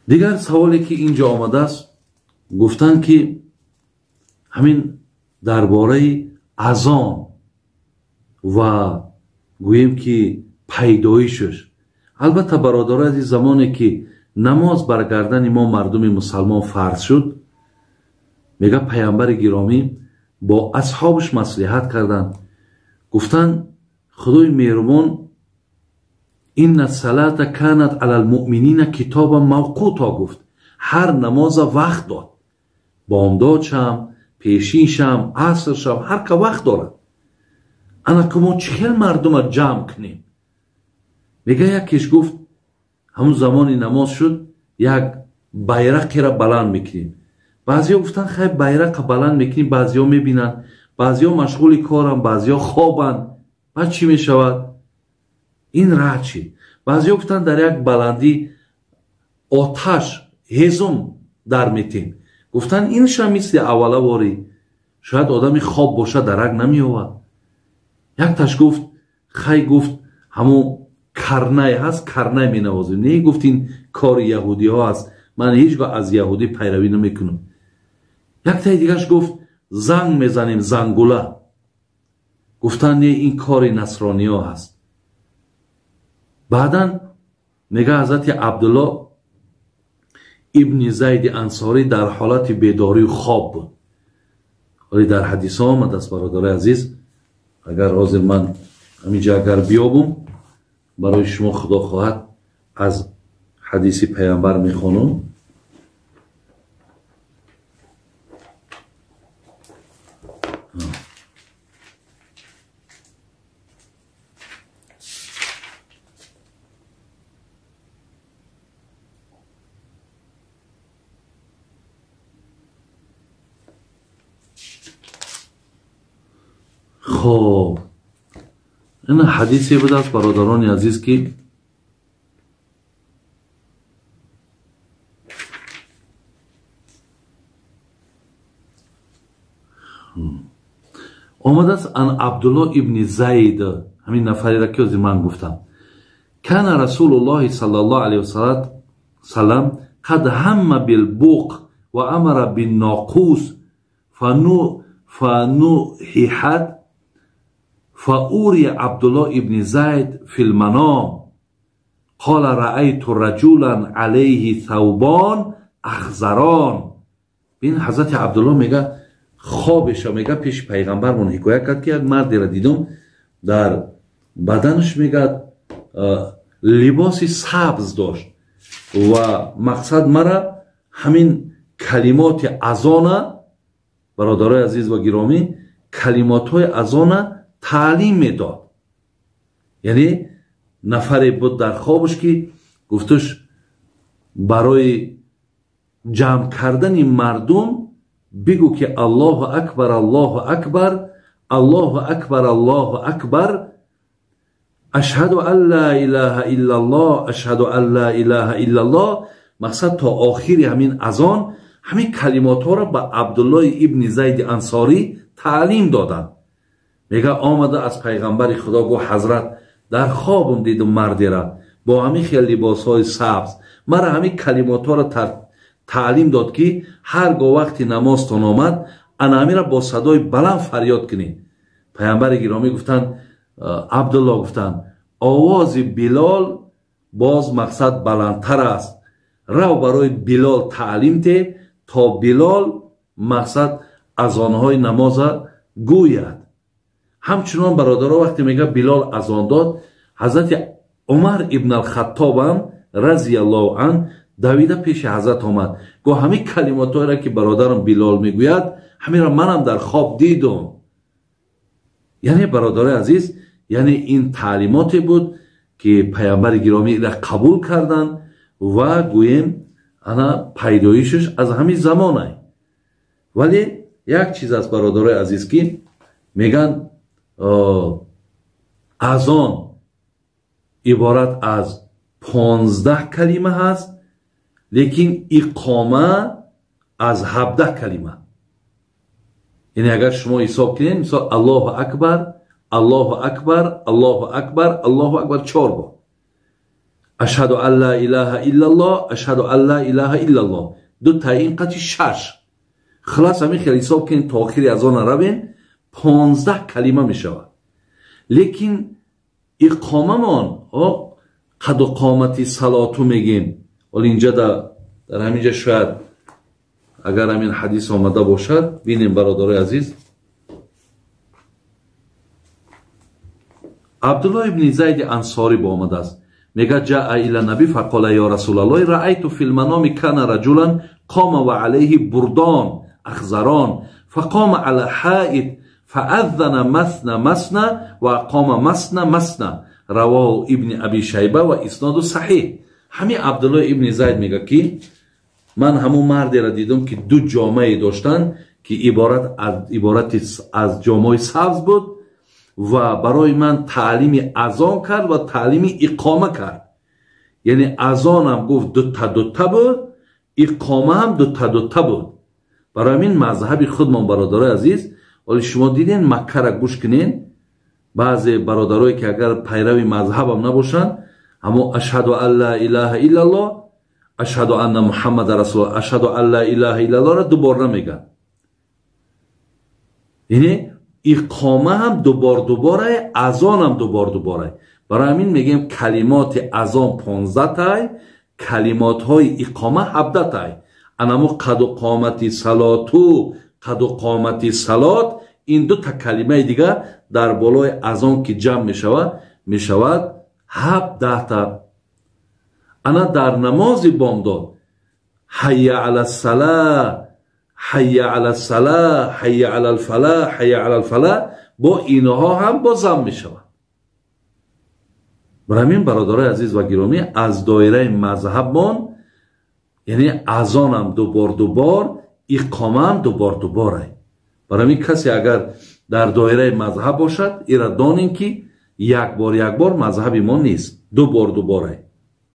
دیگر سوالی که اینجا آمده است گفتن که همین درباره اذان و گوییم که پیدایشش. البته برادران عزیز، زمانی که نماز بر گردن ما مردم مسلمان فرض شد، میگه پیامبر گرامی با اصحابش مصلحت کردند، گفتن خدای مهربان این الصلاة کانت علی المؤمنین کتابا موقوتا، گفت هر نماز وقت داد، بامداد شم، پیشین شم، عصر شم، هر که وقت دارد. انا که ما 40 مردم را جمع کنیم. میگه یکیش گفت همون زمانی نماز شد یک بیرقی را بلند میکنیم. بعضی ها گفتن خیلی بیرق بلند میکنیم، بعضی ها میبینن، بعضی ها مشغول کارن، بعضی ها خوابن، بعد چی میشود؟ این راه چی؟ بعضی ها گفتن در یک بلندی آتش هزم در میتیم. گفتن اینش هم مثل اوله واری، شاید آدمی خواب باشه درک نمیآورد. یک تاش گفت خیلی گفت همون کرنه هست، کرنه می نوازیم. نه گفت این کار یهودی ها هست، من هیچگاه از یهودی پیروی نمیکنم. یک تای دیگرش گفت زنگ میزنیم، زنگوله. گفتن نه این کار نصرانی ها هست. بعدن میگه حضرت عبدالله ابن زید انصاری در حالت بیداری و خواب بود. ولی در حدیث ها آمد است برادر عزیز، اگر حاضر من همینجا اگر بیابم برای شما خدا خواهد از حدیث پیامبر میخونم. خب این حدیثی بود از برادران عزیز که آمده است ان عبدالله ابن زید، همین نفری را که از من گفتم، کان رسول الله صلی الله علیه وسلم قد هم بالبوق و امر بالناقوس فنوححت فأوری عبدالله ابن زید فی المنام قال رأیت رجلا علیه ثوبان اخضران. این حضرت عبدالله میگه خوابش میگه پیش پیغمبرمون حکایت کرد که یک مردی را دیدم در بدنش میگه لباسی سبز داشت و مقصد مرا همین کلمات اذان، برادرای عزیز و گرامی، کلمات های اذان تعلیم میداد. یعنی نفری بود در خوابش که گفتش برای جمع کردن مردم بگو که الله اکبر الله اکبر الله اکبر الله اکبر اشهد ان لا اله الا الله اشهد ان لا اله الا الله. مقصد تا آخری همین اذان همین کلمات ها را به عبدالله ابن زید انصاری تعلیم دادن. میگه آمده از پیغمبر خدا گو حضرت در خوابم دیدم مردی را با همین خیلی لباس های سبز، مرا همین کلمات ها را تعلیم داد که هرگاه وقتی نمازتان آمد انا را با صدای بلند فریاد کنید. پیغمبر گرامی گفتن عبدالله گفتن آواز بلال باز مقصد بلندتر است، رو برای بلال تعلیم ده تا بلال مقصد اذانهای نماز گوید. همچنان برادرها وقتی میگه بلال اذان داد، حضرت عمر ابن الخطاب هم رضی الله عنه دویده پیش حضرت آمد، گو همین کلمات را که برادرم بلال میگوید همین را منم در خواب دیدم. یعنی برادر عزیز، یعنی این تعلیماتی بود که پیامبر گرامی را قبول کردن و گویم انا پیدایشش از همین زمانه. ولی یک چیز از برادر عزیز که میگن اذان عبارت از 15 کلمه هست، لیکن اقامه از 17 کلمه. یعنی اگر شما حساب کنید مثلا الله اکبر الله اکبر الله اکبر الله اکبر 4 بار، اشهد ان لا اله الا الله، اشهد ان لا اله الا الله. دو تا این قطعی 6. خلاص همین خیلی حساب کنید تا آخری از آن روین 15 کلمه می شود. لیکن اقامه من قد و قامتی صلاتو میگیم. ولی اینجا در همینجا شاید اگر همین حدیث آمده باشد بینیم برادر عزیز. عبدالله ابن زید انصاری با آمده است، میگه جاء الی نبی فقال یا رسول الله رأیت فی المنام کان رجلا قام و علیه بردان اخضران فقام علی حائط فاذن مثنى مثنى و اقام مثنى مثنى. رواه ابن ابی شیبه و اسناد صحیح. همین عبدالله ابن زید میگه که من همون مردی را دیدم که دو جامعه داشتن که عبارت از جامعه سبز بود و برای من تعلیم اذان کرد و تعلیم اقامه کرد. یعنی اذان هم گفت دوتا بود، اقامه هم دوتا بود. برای من مذهب خودمان برادرای عزیز. ولی شما دیدین مکه را گوش کنین، بعضی برادرایی که اگر پیروی مذهب هم نباشن اما اشهد ان لا اله الا الله، اشهد ان محمد رسول الله، اشهد ان لا اله الا الله را دوباره میگن. یعنی اقامه هم دوباره، اذان هم دوباره. برای همین میگیم کلمات اذان 15 تای، کلمات های اقامه 17 تای. انمو قد و قامتی صلاتو، قد و قامتی صلات، این دو تا کلمه دیگه در بالای اذان که جمع میشود 17 تا. انا در نماز بامداد حی علی الصلاة، حی علی الصلاة، حی علی الفلاح، حی علی الفلاح، با اینها هم بازم می شود. برامین برادرای عزیز و گرامی از دایره مذهب من، یعنی اذان هم دوبار، اقامه هم دوباره. برامین کسی اگر در دایره مذهب باشد ایرا دانیم که یک بار مذهبی ما نیست، دوباره.